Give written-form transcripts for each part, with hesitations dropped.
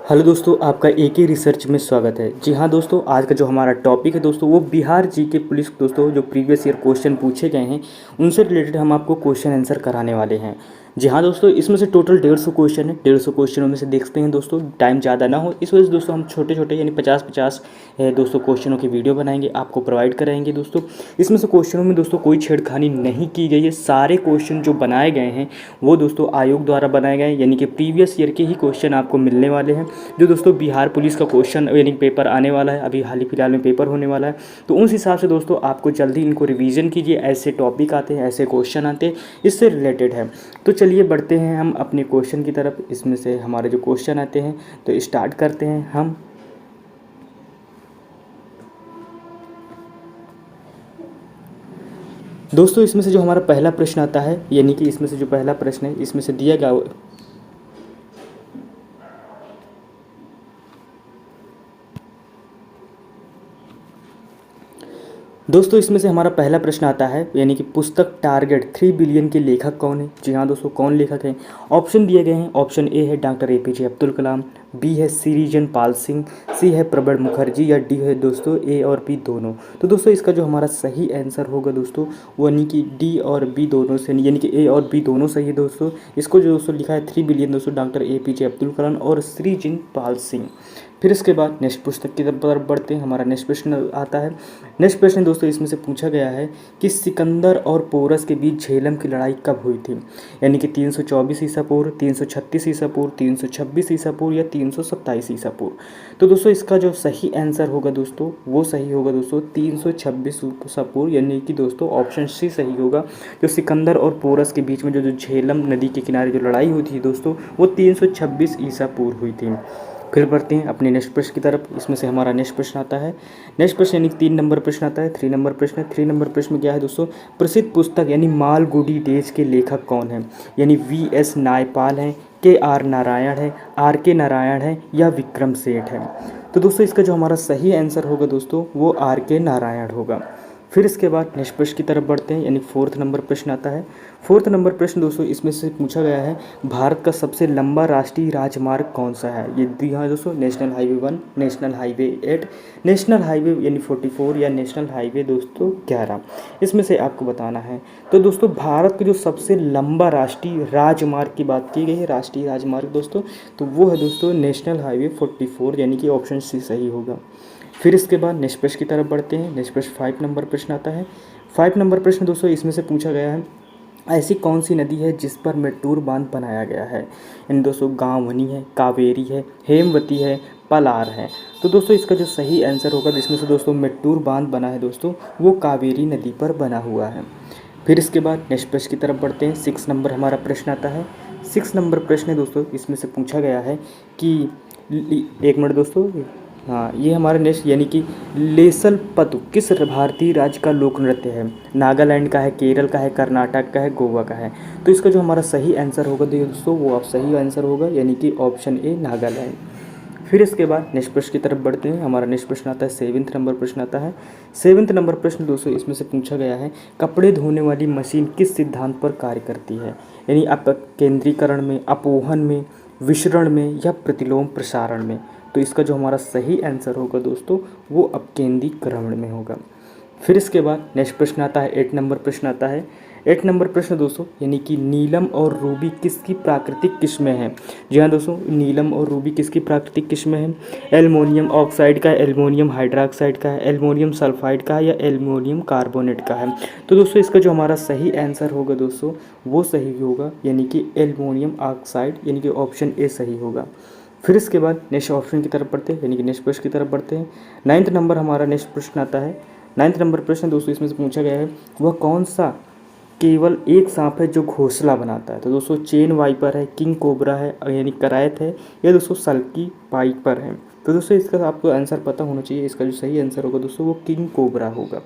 Hello दोस्तों, आपका एक ही रिसर्च में स्वागत है। जी हाँ दोस्तों, आज का जो हमारा टॉपिक है दोस्तों वो बिहार जीके पुलिस दोस्तों जो प्रीवियस ईयर क्वेश्चन पूछे गए हैं उनसे रिलेटेड हम आपको क्वेश्चन आंसर कराने वाले हैं। जी हाँ दोस्तों, इसमें से टोटल 150 क्वेश्चन है। 150 क्वेश्चनों में से देखते हैं दोस्तों, टाइम ज़्यादा ना हो इस वजह से दोस्तों हम छोटे छोटे यानी 50-50 दोस्तों क्वेश्चनों की वीडियो बनाएंगे, आपको प्रोवाइड कराएंगे दोस्तों। इसमें से क्वेश्चनों में दोस्तों कोई छेड़खानी नहीं की गई है। सारे क्वेश्चन जो बनाए गए हैं वो दोस्तों आयोग द्वारा बनाए गए हैं, यानी कि प्रीवियस ईयर के ही क्वेश्चन आपको मिलने वाले हैं। जो दोस्तों बिहार पुलिस का क्वेश्चन यानी पेपर आने वाला है, अभी हाल ही फिलहाल में पेपर होने वाला है, तो उस हिसाब से दोस्तों आपको जल्दी इनको रिवीजन कीजिए। ऐसे टॉपिक आते हैं, ऐसे क्वेश्चन आते हैं, इससे रिलेटेड है। तो चलिए बढ़ते हैं हम अपने क्वेश्चन की तरफ। इसमें से हमारे जो क्वेश्चन आते हैं तो स्टार्ट करते हैं हम। दोस्तों इसमें से जो हमारा पहला प्रश्न आता है, यानी कि इसमें से जो पहला प्रश्न है इसमें से दिया गया दोस्तों इसमें से हमारा पहला प्रश्न आता है, यानी कि पुस्तक टारगेट 3 बिलियन के लेखक कौन है। जी हाँ दोस्तों, कौन लेखक हैं। ऑप्शन दिए गए हैं। ऑप्शन ए है doctor APJ Abdul Kalam, B है श्रीजन पाल सिंह, सी है प्रणब मुखर्जी या डी है दोस्तों ए और बी दोनों। तो दोस्तों इसका जो हमारा सही आंसर होगा दोस्तों वो यानी कि डी और बी दोनों से, यानी कि ए और बी दोनों सही है दोस्तों। इसको जो दोस्तों लिखा है 3 बिलियन दोस्तों डॉक्टर एपीजे अब्दुल कलाम और श्रीजन पाल सिंह। फिर इसके बाद नेक्स्ट पुस्तक की तरफ बढ़ते हैं। हमारा नेक्स्ट प्रश्न आता है। नेक्स्ट प्रश्न दोस्तों इसमें से पूछा गया है कि सिकंदर और पोरस के बीच झेलम की लड़ाई कब हुई थी। यानी कि 324 ईसा पूर्व, 336 ईसा पूर्व, 326 ईसा पूर्व या 327 ईसा पूर्व। तो दोस्तों इसका जो सही आंसर होगा दोस्तों वो सही होगा दोस्तों 326 ईसा पूर्व, यानी कि दोस्तों ऑप्शन सी सही होगा। जो सिकंदर और पोरस के बीच में जो झेलम नदी के किनारे जो लड़ाई हुई थी दोस्तों वो 326 ईसा पूर्व हुई थी। फिर बढ़ते हैं अपने नेक्स्ट प्रश्न की तरफ। इसमें से हमारा नेक्स्ट प्रश्न आता है। नेक्स्ट प्रश्न यानी 3 नंबर प्रश्न आता है। 3 नंबर प्रश्न 3 नंबर प्रश्न में क्या है दोस्तों, प्रसिद्ध पुस्तक यानी मालगुडी डेज के लेखक कौन है। यानी वी.एस. नायपाल है, के.आर. नारायण है, आर.के. नारायण है या विक्रम सेठ है। तो दोस्तों इसका जो हमारा सही आंसर होगा दोस्तों वो आर.के. नारायण होगा। फिर इसके बाद नेक्स्ट प्रश्न की तरफ बढ़ते हैं, यानी 4th नंबर प्रश्न आता है। 4th नंबर प्रश्न दोस्तों इसमें से पूछा गया है भारत का सबसे लंबा राष्ट्रीय राजमार्ग कौन सा है। ये दिया है दोस्तों national highway 1, national highway 8, national highway यानी 44 या नेशनल हाईवे दोस्तों 11। इसमें से आपको बताना है। तो दोस्तों भारत का जो सबसे लंबा राष्ट्रीय राजमार्ग की बात की गई है, राष्ट्रीय राजमार्ग दोस्तों, तो वो है दोस्तों नेशनल हाईवे 44, यानी कि ऑप्शन सी सही होगा। फिर इसके बाद नेक्स्ट प्रश्न की तरफ बढ़ते हैं। नेक्स्ट प्रश्न 5 नंबर प्रश्न आता है। 5 नंबर प्रश्न दोस्तों इसमें से पूछा गया है ऐसी कौन सी नदी है जिस पर मेट्टूर बांध बनाया गया है। इन दोस्तों गांवनी है, कावेरी है, हेमवती है, पलार है। तो दोस्तों इसका जो सही आंसर होगा जिसमें से दोस्तों मेट्टूर बांध बना है दोस्तों वो कावेरी नदी पर बना हुआ है। फिर इसके बाद नेक्स्ट प्रश्न की तरफ बढ़ते हैं। 6 नंबर हमारा प्रश्न आता है। 6 नंबर प्रश्न दोस्तों इसमें से पूछा गया है कि एक मिनट दोस्तों, हाँ ये हमारा नेक्स्ट यानी कि लेसल पतु किस भारतीय राज्य का लोक नृत्य है। नागालैंड का है, केरल का है, कर्नाटक का है, गोवा का है। तो इसका जो हमारा सही आंसर होगा दोस्तों वो आप सही आंसर होगा, यानी कि ऑप्शन ए नागालैंड। फिर इसके बाद नेक्स्ट प्रश्न की तरफ बढ़ते हैं। हमारा नेक्स्ट प्रश्न आता है 7th नंबर प्रश्न आता है। 7th नंबर प्रश्न दोस्तों इसमें से पूछा गया है कपड़े धोने वाली मशीन किस सिद्धांत पर कार्य करती है। यानी अपकेंद्रीकरण में, अपोहन में, विसरण में या प्रतिलोम प्रसारण में। तो इसका जो हमारा सही आंसर होगा दोस्तों वो अपकेंद्रीकरण में होगा। फिर इसके बाद नेक्स्ट प्रश्न आता है 8 नंबर प्रश्न आता है। 8 नंबर प्रश्न दोस्तों यानी कि नीलम और रूबी किसकी प्राकृतिक किस्में हैं। जी हाँ दोस्तों, नीलम और रूबी किसकी प्राकृतिक किस्में हैं। एल्युमिनियम ऑक्साइड का है, एल्युमिनियम हाइड्रोक्साइड का है, एल्युमिनियम सल्फाइड का है या एल्युमिनियम कार्बोनेट का है। तो दोस्तों इसका जो हमारा सही आंसर होगा दोस्तों वो सही होगा, यानी कि एल्युमिनियम ऑक्साइड, यानी कि ऑप्शन ए सही होगा। फिर इसके बाद नेक्स्ट ऑप्शन की तरफ बढ़ते हैं, यानी कि नेक्स्ट प्रश्न की तरफ बढ़ते हैं। 9th नंबर हमारा नेक्स्ट प्रश्न आता है। 9th नंबर प्रश्न दोस्तों इसमें से पूछा गया है वह कौन सा केवल एक सांप है जो घोंसला बनाता है। तो दोस्तों चेन वाइपर है, किंग कोबरा है, यानी करायत है या दोस्तों सल्की पाइपर है। तो दोस्तों इसका आपको आंसर पता होना चाहिए। इसका जो सही आंसर होगा दोस्तों वो किंग कोबरा होगा।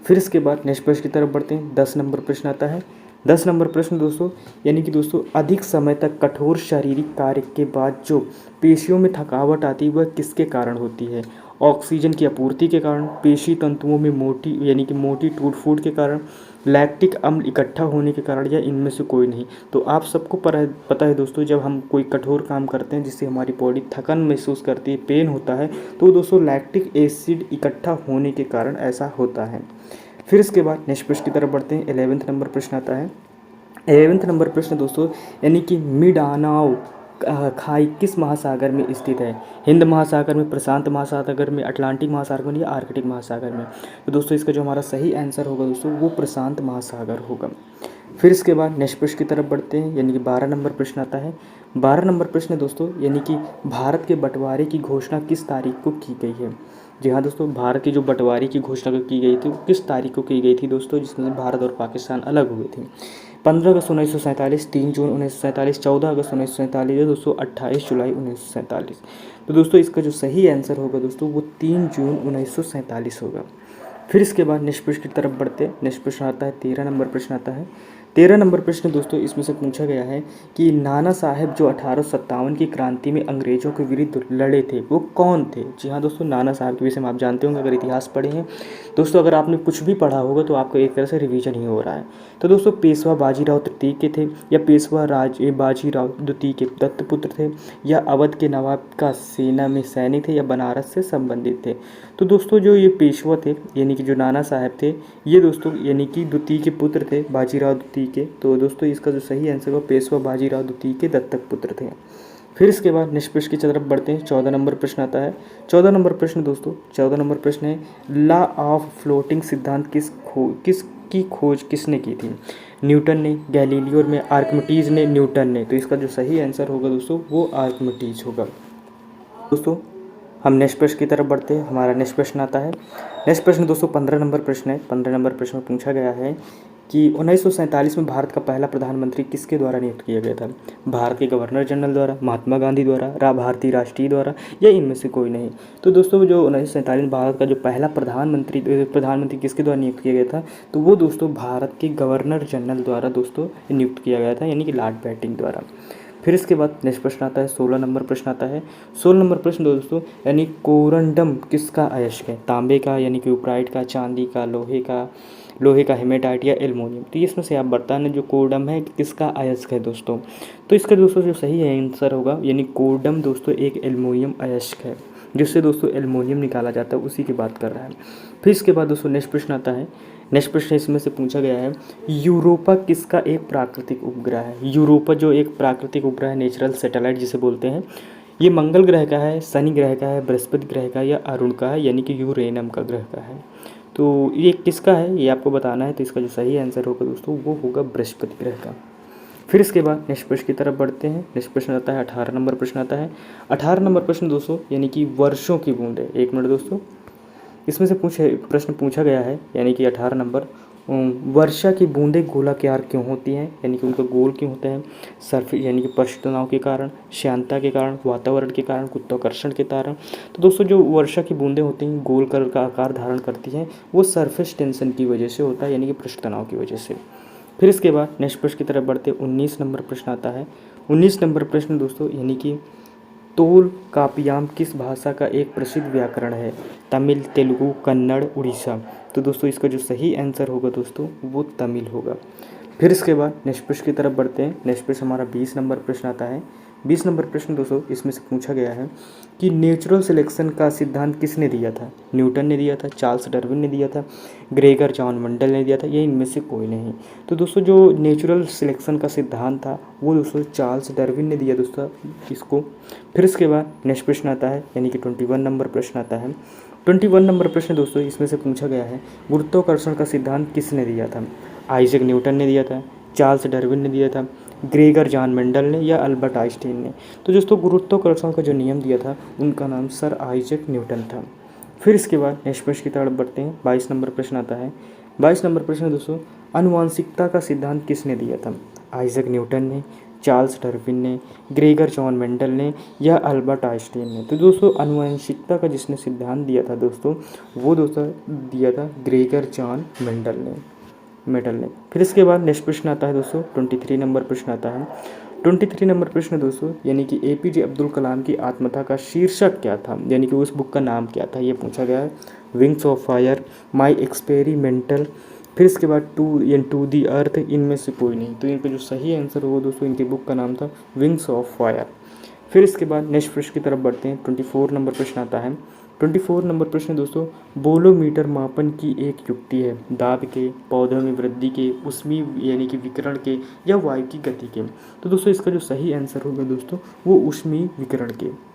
फिर इसके बाद नेक्स्ट प्रश्न की तरफ बढ़ते हैं। 10 नंबर प्रश्न आता है। 10 नंबर प्रश्न दोस्तों यानी कि दोस्तों अधिक समय तक कठोर शारीरिक कार्य के बाद जो पेशियों में थकावट आती है वह किसके कारण होती है। ऑक्सीजन की आपूर्ति के कारण, पेशी तंतुओं में मोटी यानी कि मोटी टूट फूट के कारण, लैक्टिक अम्ल इकट्ठा होने के कारण, या इनमें से कोई नहीं। तो आप सबको पता है दोस्तों, जब हम कोई कठोर काम करते हैं जिससे हमारी बॉडी थकन महसूस करती है, पेन होता है, तो दोस्तों लैक्टिक एसिड इकट्ठा होने के कारण ऐसा होता है। फिर इसके बाद नेक्स्ट प्रश्न की तरफ बढ़ते हैं। 11वें नंबर प्रश्न आता है। 11वें नंबर प्रश्न दोस्तों, यानी कि मिंडानाओ खाई किस महासागर में स्थित है? हिंद महासागर में, प्रशांत महासागर में, अटलांटिक महासागर में, या आर्कटिक महासागर में? तो दोस्तों इसका जो हमारा सही आंसर होगा दोस्तों वो प्रशांत महासागर होगा। फिर इसके बाद नेक्स्ट प्रश्न की तरफ बढ़ते हैं, यानी कि 12 नंबर प्रश्न आता है। 12 नंबर प्रश्न दोस्तों, यानी कि भारत के बंटवारे की घोषणा किस तारीख को की गई है? जी हाँ दोस्तों, भारत की जो बंटवारे की घोषणा की गई थी वो किस तारीख को की गई थी दोस्तों, जिसमें भारत और पाकिस्तान अलग हुए थे? 15 अगस्त 1947, 3 जून 1947, 14 अगस्त 1947, या दोस्तों 28 जुलाई 1947? तो दोस्तों इसका जो सही आंसर होगा दोस्तों वो 3 जून 1947 होगा। फिर इसके बाद नेक्स्ट प्रश्न की तरफ बढ़ते हैं। नेक्स्ट प्रश्न आता है, 13 नंबर प्रश्न आता है। 13 नंबर प्रश्न दोस्तों इसमें से पूछा गया है कि नाना साहेब जो 1857 की क्रांति में अंग्रेजों के विरुद्ध लड़े थे वो कौन थे? जी हाँ दोस्तों, नाना साहब के विषय में आप जानते होंगे अगर इतिहास पढ़े हैं। दोस्तों अगर आपने कुछ भी पढ़ा होगा तो आपको एक तरह से रिवीजन ही हो रहा है। तो दोस्तों पेशवा बाजीराव तृतीय के थे, या पेशवा बाजीराव द्वितीय के दत्तपुत्र थे, या अवध के नवाब का सेना में सैनिक थे, या बनारस से संबंधित थे? तो दोस्तों जो ये पेशवा थे यानी कि जो नाना साहब थे, ये दोस्तों यानी कि द्वितीय के पुत्र थे, बाजीराव द्वितीय के। तो दोस्तों इसका जो सही आंसर होगा पेशवा बाजीराव द्वितीय के दत्तक पुत्र थे। फिर इसके बाद नेक्स्ट प्रश्न की तरफ बढ़ते हैं। 14 नंबर प्रश्न आता है। 14 नंबर प्रश्न दोस्तों, 14 नंबर प्रश्न है, लॉ ऑफ फ्लोटिंग सिद्धांत किसकी खोज किसने की थी? न्यूटन ने, गैलीलियो में, आर्किमिडीज ने, न्यूटन ने? तो इसका जो सही आंसर होगा दोस्तों वो आर्किमिडीज होगा। दोस्तों हम नेक्स्ट प्रश्न की तरफ बढ़ते हैं। हमारा नेक्स्ट प्रश्न आता है। नेक्स्ट प्रश्न दोस्तों 15 नंबर प्रश्न है। 15 नंबर प्रश्न में पूछा गया है कि 1947 में भारत का पहला प्रधानमंत्री किसके द्वारा नियुक्त किया गया था? भारत के गवर्नर जनरल द्वारा, महात्मा गांधी द्वारा, भारतीय राष्ट्रीय द्वारा, या इनमें से कोई नहीं? तो दोस्तों जो 1947 में भारत का जो पहला प्रधानमंत्री किसके द्वारा नियुक्त किया गया था? तो वो दोस्तों भारत के गवर्नर जनरल द्वारा दोस्तों नियुक्त किया गया था, यानी कि लॉर्ड बैटिंग द्वारा। फिर इसके बाद नेक्स्ट प्रश्न आता है। 16 नंबर प्रश्न आता है। 16 नंबर प्रश्न दोस्तों, यानी कोरंडम किसका अयस्क है? तांबे का यानी कि उप्राइट का, चांदी का, लोहे का हेमेटाइट, या एल्युमिनियम? तो इसमें से आप बताना जो कोरडम है किसका अयस्क है दोस्तों। तो इसका दोस्तों जो सही आंसर होगा यानी कोरडम दोस्तों एक एल्युमिनियम अयस्क है, जिससे दोस्तों एल्युमिनियम निकाला जाता है, उसी की बात कर रहा है। फिर इसके बाद दोस्तों नेक्स्ट प्रश्न आता है। नेक्स्ट प्रश्न इसमें से पूछा गया है, यूरोपा किसका एक प्राकृतिक उपग्रह है? यूरोपा जो एक प्राकृतिक उपग्रह है, नेचुरल सैटेलाइट जिसे बोलते हैं, ये मंगल ग्रह का है, शनि ग्रह का है, बृहस्पति ग्रह का, या अरुण का है, यानी कि यूरेनियम का ग्रह का है? तो ये किसका है ये आपको बताना है। तो इसका जो सही आंसर होगा दोस्तों वो होगा बृहस्पति ग्रह का। फिर इसके बाद नेक्स्ट प्रश्न की तरफ बढ़ते हैं। नेक्स्ट प्रश्न आता है 18 नंबर प्रश्न आता है। 18 नंबर प्रश्न दोस्तों यानी कि वर्षों की बूंदें। एक मिनट दोस्तों, इसमें से प्रश्न पूछा गया है यानी कि 18 नंबर, वर्षा की बूंदें गोलाकार क्यों होती हैं, यानी कि उनका गोल क्यों होता है? सरफेस यानी कि पृष्ठ तनाव के कारण, श्यानता के कारण, वातावरण के कारण, गुरुत्वाकर्षण के कारण? तो दोस्तों जो वर्षा की बूंदें होती हैं गोल कलर का आकार धारण करती हैं, वो सरफेस टेंशन की वजह से होता है, यानी कि पृष्ठ तनाव की वजह से। फिर इसके बाद नेक्स्ट प्रश्न की तरफ बढ़ते 19 नंबर प्रश्न आता है। 19 नंबर प्रश्न दोस्तों यानी कि तोल कापियाम किस भाषा का एक प्रसिद्ध व्याकरण है? तमिल, तेलुगु, कन्नड़, उड़ीसा? तो दोस्तों इसका जो सही आंसर होगा दोस्तों वो तमिल होगा। फिर इसके बाद नेक्स्ट प्रश्न की तरफ बढ़ते हैं। नेक्स्ट प्रश्न हमारा 20 नंबर प्रश्न आता है। 20 नंबर प्रश्न दोस्तों इसमें से पूछा गया है कि नेचुरल सिलेक्शन का सिद्धांत किसने दिया था? न्यूटन ने दिया था, चार्ल्स डार्विन ने दिया था, ग्रेगर जॉन मेंडल ने दिया था, या इनमें से कोई नहीं? तो दोस्तों जो नेचुरल सिलेक्शन का सिद्धांत था वो दोस्तों चार्ल्स डार्विन ने दिया दोस्तों इसको। फिर इसके बाद नेक्स्ट प्रश्न आता है यानी कि 21 नंबर प्रश्न आता है। 21 नंबर प्रश्न दोस्तों इसमें से पूछा गया है गुरुत्वाकर्षण का सिद्धांत किसने दिया था? आइजैक न्यूटन ने दिया था, चार्ल्स डार्विन ने दिया था, ग्रेगर जॉन मेंडल ने, या अल्बर्ट आइंस्टीन ने? तो दोस्तों गुरुत्वाकर्षण का जो नियम दिया था उनका नाम सर आइजैक न्यूटन था। फिर इसके बाद नेक्स्ट प्रश्न की तरफ बढ़ते हैं। 22 नंबर प्रश्न आता है। 22 नंबर प्रश्न दोस्तों आनुवांशिकता का सिद्धांत किसने दिया था? आइजैक न्यूटन ने, चार्ल्स डार्विन ने, ग्रेगर जॉन मेंडल ने, या अल्बर्ट आइंस्टीन ने? तो दोस्तों आनुवंशिकता का जिसने सिद्धांत दिया था दोस्तों वो दोस्तों दिया था ग्रेगर जॉन मेंडल ने। फिर इसके बाद नेक्स्ट प्रश्न आता है दोस्तों 23 नंबर प्रश्न आता है। 23 नंबर प्रश्न दोस्तों, यानी कि एपीजे अब्दुल कलाम की आत्मकथा का शीर्षक क्या था, यानी कि उस बुक का नाम क्या था, ये पूछा गया है। Wings of fire, my experimental, फिर इसके बाद टू दी अर्थ, इनमें से कोई नहीं। तो इनका जो सही आंसर होगा दोस्तों, इनकी बुक का नाम था विंग्स ऑफ फायर। फिर इसके बाद नेक्स्ट प्रश्न की तरफ बढ़ते हैं। 24 नंबर प्रश्न आता है। 24 नंबर प्रश्न दोस्तों, बोलोमीटर मापन की एक युक्ति है, दाब के, पौधों में वृद्धि के, उष्मी यानी कि विकिरण के, या वायु की गति के। तो दोस्तों इसका जो सही आंसर होगा दोस्तों, वो उष्मी विकिरण के।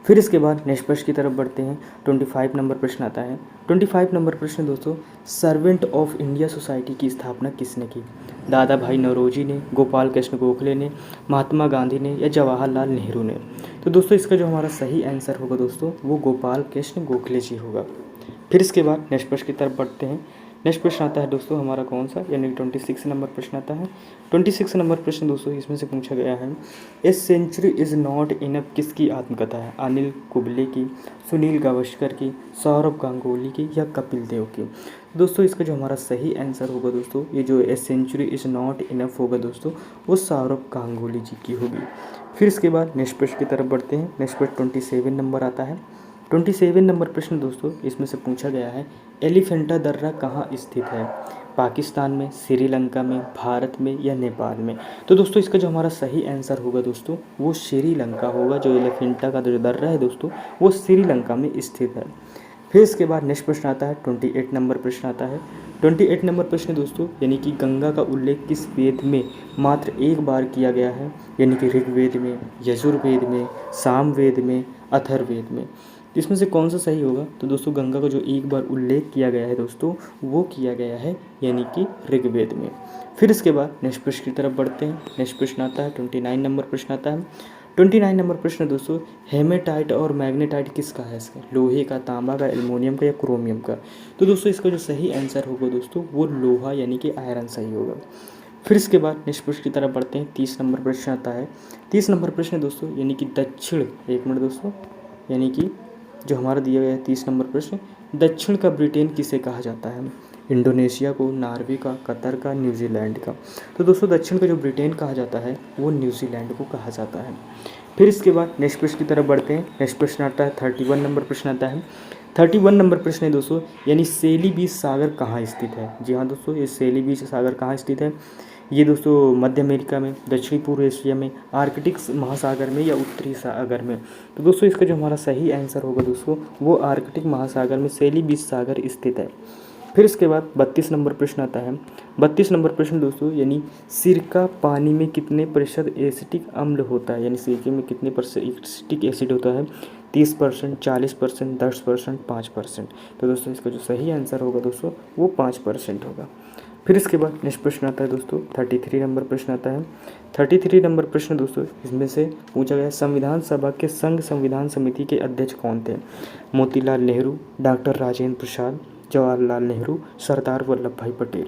फिर इसके बाद नेक्स्ट प्रश्न की तरफ बढ़ते हैं। 25 नंबर प्रश्न आता है। 25 नंबर प्रश्न दोस्तों, सर्वेंट ऑफ इंडिया सोसाइटी की स्थापना किसने की? दादा भाई नौरोजी ने, गोपाल कृष्ण गोखले ने, महात्मा गांधी ने, या जवाहरलाल नेहरू ने? तो दोस्तों इसका जो हमारा सही आंसर होगा दोस्तों, वो गोपाल कृष्ण गोखले जी होगा। फिर इसके बाद नेक्स्ट प्रश्न की तरफ बढ़ते हैं। नेक्स्ट प्रश्न आता है दोस्तों हमारा कौन सा, यानी 26 नंबर प्रश्न आता है। 26 नंबर प्रश्न दोस्तों, इसमें से पूछा गया है, a century is not enough किसकी आत्मकथा है? अनिल कुंबले की, सुनील गावस्कर की, सौरभ गांगुली की, या कपिल देव की? दोस्तों इसका जो हमारा सही आंसर होगा दोस्तों, ये जो a century is not enough होगा दोस्तों, वो सौरभ गांगुली जी की होगी। फिर इसके बाद नेक्स्ट प्रश्न की तरफ बढ़ते हैं। नेक्स्ट प्रश्न 27 नंबर आता है। 27 नंबर प्रश्न दोस्तों, इसमें से पूछा गया है, एलिफेंटा दर्रा कहाँ स्थित है? पाकिस्तान में, श्रीलंका में, भारत में, या नेपाल में? तो दोस्तों इसका जो हमारा सही आंसर होगा दोस्तों, वो श्रीलंका होगा। जो एलिफेंटा का जो दर्रा है दोस्तों, वो श्रीलंका में स्थित है। फिर इसके बाद नेक्स्ट प्रश्न आता है। 28 नंबर प्रश्न आता है। 28 नंबर प्रश्न दोस्तों, यानी कि गंगा का उल्लेख किस वेद में मात्र एक बार किया गया है? यानी कि ऋग्वेद में, यजुर्वेद में, सामवेद में, अथर्ववेद में? इसमें से कौन सा सही होगा? तो दोस्तों गंगा का जो एक बार उल्लेख किया गया है दोस्तों, वो किया गया है यानी कि ऋग्वेद में। फिर इसके बाद नेक्स्ट प्रश्न की तरफ बढ़ते हैं। नेक्स्ट प्रश्न आता है 29 नंबर प्रश्न आता है। 29 नंबर प्रश्न दोस्तों, हेमेटाइट और मैग्नेटाइट किसका है? इसका लोहे का, तांबा का, एल्युमिनियम का, या क्रोमियम का? तो दोस्तों इसका जो सही आंसर होगा दोस्तों, वो लोहा यानी कि आयरन सही होगा। फिर इसके बाद नेक्स्ट प्रश्न की तरफ बढ़ते हैं। 30 नंबर प्रश्न आता है। 30 नंबर प्रश्न दोस्तों, यानी कि दक्षिण, एक मिनट दोस्तों, यानी कि जो हमारा दिया गया है 30 नंबर प्रश्न, दक्षिण का ब्रिटेन किसे कहा जाता है? इंडोनेशिया को, नॉर्वे का, कतर का, न्यूजीलैंड का? तो दोस्तों दक्षिण का जो ब्रिटेन कहा जाता है, वो न्यूजीलैंड को कहा जाता है। फिर इसके बाद नेक्स्ट प्रश्न की तरफ बढ़ते हैं। नेक्स्ट प्रश्न आता है 31 नंबर प्रश्न आता है। 31 नंबर प्रश्न है दोस्तों, यानी सेलीबीज सागर कहाँ स्थित है? जी हाँ दोस्तों, ये सेलीबीज सागर कहाँ स्थित है? ये दोस्तों मध्य अमेरिका में, दक्षिणी पूर्व एशिया में, आर्कटिक महासागर में, या उत्तरी सागर में? तो दोस्तों इसका जो हमारा सही आंसर होगा दोस्तों, वो आर्कटिक महासागर में सेलीबीज सागर स्थित है। फिर इसके बाद 32 नंबर प्रश्न आता है। 32 नंबर प्रश्न दोस्तों, यानी सिरका पानी में कितने प्रतिशत एसिटिक अम्ल होता है? यानी सिरके में कितने प्रतिशत एसिटिक एसिड होता है? 30%, 40%, 10%, 5%? तो दोस्तों इसका जो सही आंसर होगा दोस्तों, वो 5% होगा। फिर इसके बाद नेक्स्ट प्रश्न आता है दोस्तों 33 नंबर प्रश्न आता है। 33 नंबर प्रश्न दोस्तों, इसमें से पूछा गया, संविधान सभा के संघ संविधान समिति के अध्यक्ष कौन थे? मोतीलाल नेहरू, डॉक्टर राजेंद्र प्रसाद, जवाहरलाल नेहरू, सरदार वल्लभ भाई पटेल?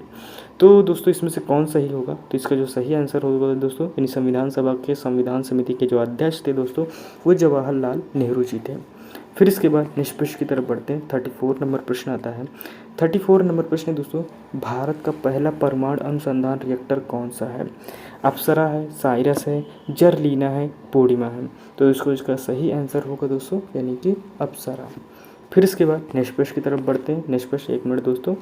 तो दोस्तों इसमें से कौन सही होगा? तो इसका जो सही आंसर होगा दोस्तों, यानी संविधान सभा के संविधान समिति के जो अध्यक्ष थे दोस्तों, वो जवाहरलाल नेहरू जी थे। फिर इसके बाद नेक्स्ट प्रश्न की तरफ बढ़ते हैं। 34 नंबर प्रश्न आता है। 34 नंबर प्रश्न दोस्तों, भारत का पहला परमाणु अनुसंधान रिएक्टर कौन सा है? अप्सरा है, साइरस है, जर्लिना है, पूर्णिमा है? तो इसका सही आंसर होगा दोस्तों, यानी कि अप्सरा। फिर इसके बाद नेक्स्ट प्रश्न की तरफ बढ़ते हैं। नेक्स्ट प्रश्न, एक मिनट दोस्तों,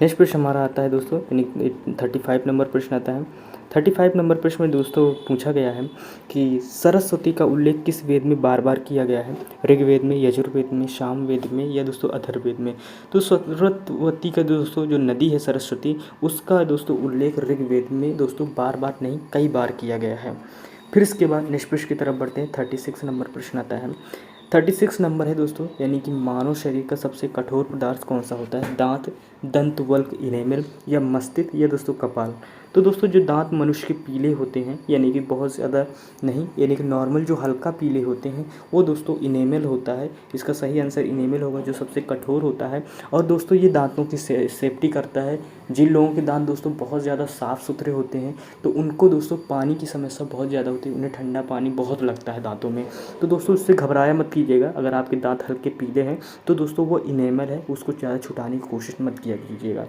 नेक्स्ट प्रश्न हमारा आता है दोस्तों, यानी 35 नंबर प्रश्न आता है। 35 नंबर प्रश्न में दोस्तों पूछा गया है कि सरस्वती का उल्लेख किस वेद में बार बार किया गया है? ऋग्वेद में, यजुर्वेद में, सामवेद में, या दोस्तों अथर्ववेद में? तो सरस्वती का दोस्तों जो नदी है सरस्वती, उसका दोस्तों उल्लेख ऋग्वेद में दोस्तों बार बार नहीं, कई बार किया गया है। फिर इसके बाद नेक्स्ट प्रश्न की तरफ बढ़ते हैं। 36 नंबर प्रश्न आता है। 36 नंबर है दोस्तों, यानी कि मानव शरीर का सबसे कठोर पदार्थ कौन सा होता है? दांत, दंतवल्क, इनेमल, या मस्तिष्क, या दोस्तों कपाल? तो दोस्तों जो दांत मनुष्य के पीले होते हैं, यानी कि बहुत ज़्यादा नहीं, यानी कि नॉर्मल जो हल्का पीले होते हैं, वो दोस्तों इनेमल होता है। इसका सही आंसर इनेमल होगा, जो सबसे कठोर होता है। और दोस्तों ये दांतों की सेफ्टी करता है। जिन लोगों के दांत दोस्तों बहुत ज़्यादा साफ़ सुथरे होते हैं, तो उनको दोस्तों पानी की समस्या बहुत ज़्यादा होती है, उन्हें ठंडा पानी बहुत लगता है दांतों में। तो दोस्तों उससे घबराया मत कीजिएगा। अगर आपके दांत हल्के पीले हैं तो दोस्तों वो इनेमल है, उसको ज़्यादा छुटाने की कोशिश मत किया कीजिएगा।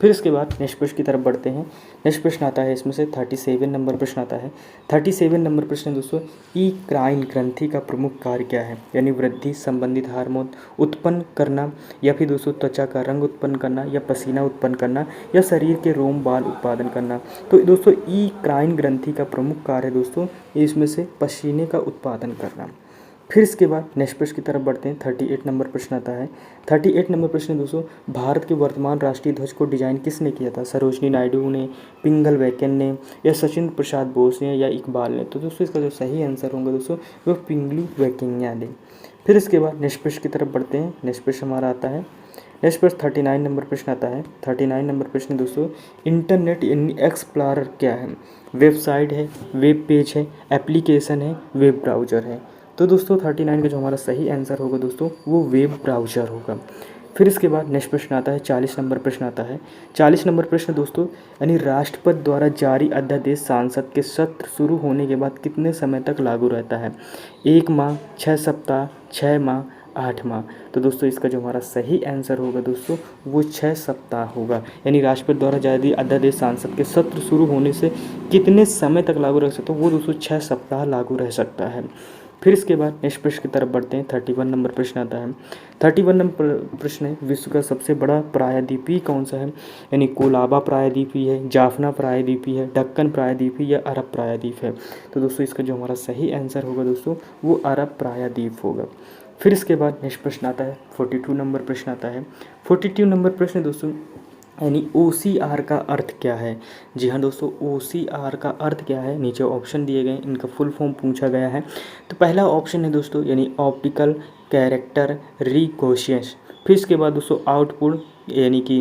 फिर इसके बाद नेक्स्ट प्रश्न की तरफ बढ़ते हैं। नेक्स्ट प्रश्न आता है इसमें से 37 नंबर प्रश्न आता है। 37 नंबर प्रश्न है दोस्तों, ईक्राइन ग्रंथि का प्रमुख कार्य क्या है? यानी वृद्धि, संबंधित हार्मोन उत्पन्न करना, या फिर दोस्तों त्वचा का रंग उत्पन्न करना, या पसीना उत्पन्न करना, या शरीर के रोम बाल उत्पादन करना। तो दोस्तों ईक्राइन ग्रंथि का प्रमुख कार्य है दोस्तों इसमें से पसीने का उत्पादन करना। फिर इसके बाद नेक्स्ट प्रश्न की तरफ बढ़ते हैं। 38 नंबर प्रश्न आता है। 38 नंबर प्रश्न दोस्तों, भारत के वर्तमान राष्ट्रीय ध्वज को डिजाइन किसने किया था? सरोजनी नायडू ने, पिंगल वैक्यन ने, या सचिन प्रसाद बोस ने, या इकबाल ने? तो दोस्तों इसका जो सही आंसर होगा दोस्तों वो पिंगली वैक्यन ने। फिर इसके बाद नेक्स्ट प्रश्न की तरफ बढ़ते हैं। नेक्स्ट प्रश्न हमारा आता है, नेक्स्ट प्रश्न 39 नंबर प्रश्न आता है। 39 नंबर प्रश्न दोस्तों, इंटरनेट यानी एक्सप्लोरर क्या है? वेबसाइट है, वेब पेज है, एप्लीकेशन है, वेब ब्राउज़र है? तो दोस्तों 39 का जो हमारा सही आंसर होगा दोस्तों वो वेब ब्राउज़र होगा। फिर इसके बाद नेक्स्ट प्रश्न आता है, 40 नंबर प्रश्न आता है। 40 नंबर प्रश्न दोस्तों, यानी राष्ट्रपति द्वारा जारी अध्यादेश संसद के सत्र शुरू होने के बाद कितने समय तक लागू रहता है? 1 माह, 6 सप्ताह, 6 माह, 8 माह? तो दोस्तों इसका जो हमारा सही आंसर होगा दोस्तों वो 6 सप्ताह होगा। यानी राष्ट्रपति द्वारा जारी अध्यादेश संसद के सत्र शुरू होने से कितने समय तक लागू रह सकता है? वो दोस्तों 6 सप्ताह लागू रह सकता है। फिर इसके बाद नेक्स्ट प्रश्न की तरफ बढ़ते हैं। 31 नंबर प्रश्न आता है। 31 नंबर प्रश्न है, विश्व का सबसे बड़ा प्रायद्वीपीय कौन सा है? यानी कोलाबा प्रायद्वीपीय है, जाफना प्रायद्वीपीय है, दक्कन प्रायद्वीपीय, या अरब प्रायद्वीप है? तो दोस्तों इसका जो हमारा सही आंसर होगा दोस्तों वो अरब प्रायद्वीप होगा। फिर इसके बाद नेक्स्ट प्रश्न आता है, 42 नंबर प्रश्न आता है। 42 नंबर प्रश्न दोस्तों, यानी OCR का अर्थ क्या है? जी हाँ दोस्तों, OCR का अर्थ क्या है? नीचे ऑप्शन दिए गए, इनका फुल फॉर्म पूछा गया है। तो पहला ऑप्शन है दोस्तों यानी ऑप्टिकल कैरेक्टर रिकॉग्निशन। फिर इसके बाद दोस्तों आउटपुट यानी कि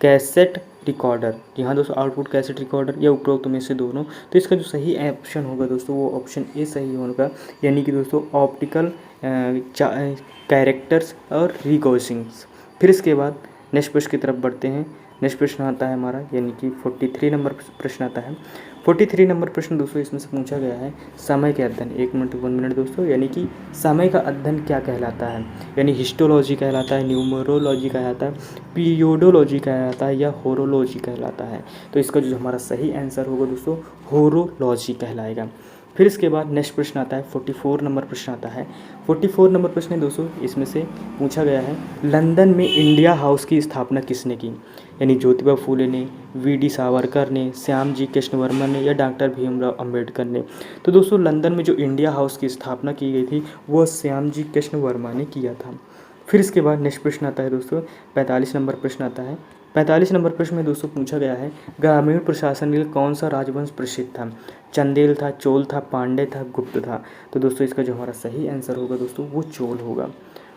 कैसेट रिकॉर्डर। जी हाँ दोस्तों, आउटपुट कैसेट रिकॉर्डर या उपरोक्त में से दोनों। तो इसका जो सही ऑप्शन होगा दोस्तों वो ऑप्शन ए सही होगा, यानी कि दोस्तों ऑप्टिकल कैरेक्टर्स और रिकॉग्निशंस। फिर इसके बाद नेक्स्ट प्रश्न की तरफ बढ़ते हैं। नेक्स्ट प्रश्न आता है हमारा यानी कि 43 नंबर प्रश्न आता है। 43 नंबर प्रश्न दोस्तों इसमें से पूछा गया है समय के अध्ययन, 1 मिनट 1 मिनट दोस्तों, यानी कि समय का अध्ययन क्या कहलाता है? यानी हिस्टोलॉजी कहलाता है, न्यूमरोलॉजी कहलाता है, पीरियोडोलॉजी कहलाता है, या होरोलॉजी कहलाता है? तो इसका जो हमारा सही आंसर होगा दोस्तों होरोलॉजी कहलाएगा। फिर इसके बाद नेक्स्ट प्रश्न आता है, 44 नंबर प्रश्न आता है। 44 नंबर प्रश्न है दोस्तों इसमें से पूछा गया है लंदन में इंडिया हाउस की स्थापना किसने की? यानी ज्योतिबा फूले ने, VD सावरकर ने, श्यामजी कृष्ण वर्मा ने, या डॉक्टर भीमराव अंबेडकर ने? तो दोस्तों लंदन में जो इंडिया हाउस की स्थापना की गई थी वो श्यामजी कृष्ण वर्मा ने किया था। फिर इसके बाद नेक्स्ट प्रश्न आता है दोस्तों, 45 नंबर प्रश्न आता है। 45 नंबर प्रश्न में दोस्तों पूछा गया है ग्रामीण प्रशासन के लिए कौन सा राजवंश प्रसिद्ध था? चंदेल था, चोल था, पांडे था, गुप्त था? तो दोस्तों इसका जो हमारा सही आंसर होगा दोस्तों वो चोल होगा।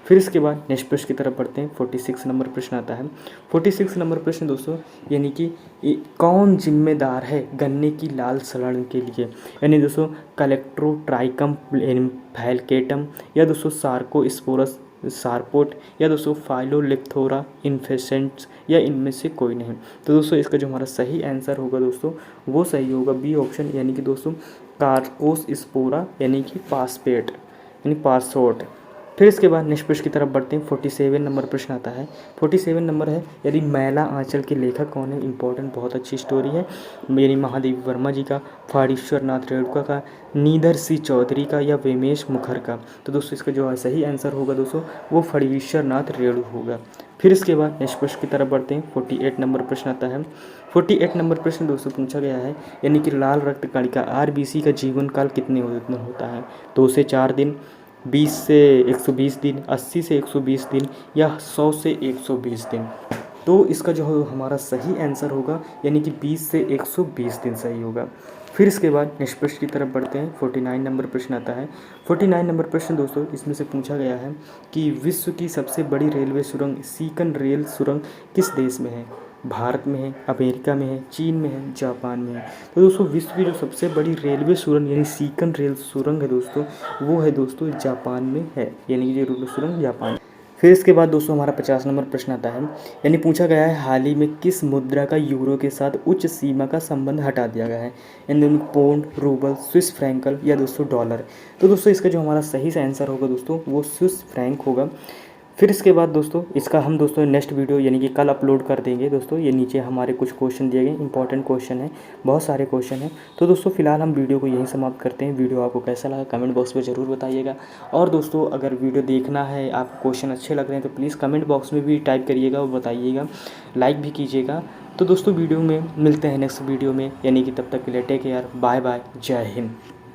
फिर इसके बाद नेक्स्ट प्रश्न की तरफ बढ़ते हैं। 46 नंबर प्रश्न आता है। 46 नंबर प्रश्न दोस्तों यानी कि कौन जिम्मेदार है गन्ने की लाल सड़न के लिए? यानी दोस्तों कलेक्ट्रोट्राइकम फैलकेटम, या दोस्तों सार्कोस्पोरस सारपोट, या दोस्तों फाइलोलेप्थोरा इन्फेसेंट्स, या इनमें से कोई नहीं? तो दोस्तों इसका जो हमारा सही आंसर होगा दोस्तों वो सही होगा बी ऑप्शन, यानी कि दोस्तों कार्कोस्पोरा यानी कि पासपेट यानी पासपोर्ट। फिर इसके बाद नेक्स्ट प्रश्न की तरफ बढ़ते हैं। 47 नंबर प्रश्न आता है। 47 नंबर है यदि मैला आंचल के लेखक कौन है? इंपॉर्टेंट बहुत अच्छी स्टोरी है, यानी महादेवी वर्मा जी का, फणीश्वर नाथ रेणुका का, नीदर सिंह चौधरी का, या वेमेश मुखर का? तो दोस्तों इसका जो सही आंसर होगा दोस्तों वो फणीश्वर नाथ रेणु होगा। फिर इसके बाद नेक्स्ट प्रश्न की तरफ बढ़ते हैं। 48 नंबर प्रश्न आता है। 48 नंबर प्रश्न दोस्तों पूछा गया है यानी कि लाल रक्त कणिका RBC का जीवन काल कितने होता है? 2 से 4 दिन, 20 से 120 दिन, 80 से 120 दिन, या 100 से 120 दिन? तो इसका जो हमारा सही आंसर होगा यानी कि 20 से 120 दिन सही होगा। फिर इसके बाद नेक्स्ट प्रश्न की तरफ बढ़ते हैं। 49 नंबर प्रश्न आता है। 49 नंबर प्रश्न दोस्तों इसमें से पूछा गया है कि विश्व की सबसे बड़ी रेलवे सुरंग सीकन रेल सुरंग किस देश में है? भारत में है, अमेरिका में है, चीन में है, जापान में है? तो दोस्तों विश्व की जो सबसे बड़ी रेलवे सुरंग यानी सीकन रेल सुरंग है दोस्तों वो है दोस्तों जापान में है, यानी कि रेलवे सुरंग जापान। फिर इसके बाद दोस्तों हमारा 50 नंबर प्रश्न आता है यानी पूछा गया है हाल ही में किस मुद्रा का यूरो के साथ उच्च सीमा का संबंध हटा दिया गया है? यानी पौंड, रूबल, स्विस फ्रैंकल, या दोस्तों डॉलर? तो दोस्तों इसका जो हमारा सही से आंसर होगा दोस्तों वो स्विस फ्रैंक होगा। फिर इसके बाद दोस्तों इसका हम दोस्तों नेक्स्ट वीडियो यानी कि कल अपलोड कर देंगे दोस्तों। ये नीचे हमारे कुछ क्वेश्चन दिए गए, इंपॉर्टेंट क्वेश्चन है, बहुत सारे क्वेश्चन हैं। तो दोस्तों फिलहाल हम वीडियो को यहीं समाप्त करते हैं। वीडियो आपको कैसा लगा कमेंट बॉक्स में ज़रूर बताइएगा। और दोस्तों अगर वीडियो देखना है, आपको क्वेश्चन अच्छे लग रहे हैं तो प्लीज़ कमेंट बॉक्स में भी टाइप करिएगा और बताइएगा, लाइक भी कीजिएगा। तो दोस्तों वीडियो में मिलते हैं नेक्स्ट वीडियो में, यानी कि तब तक के लिए टेक केयर, बाय बाय, जय हिंद।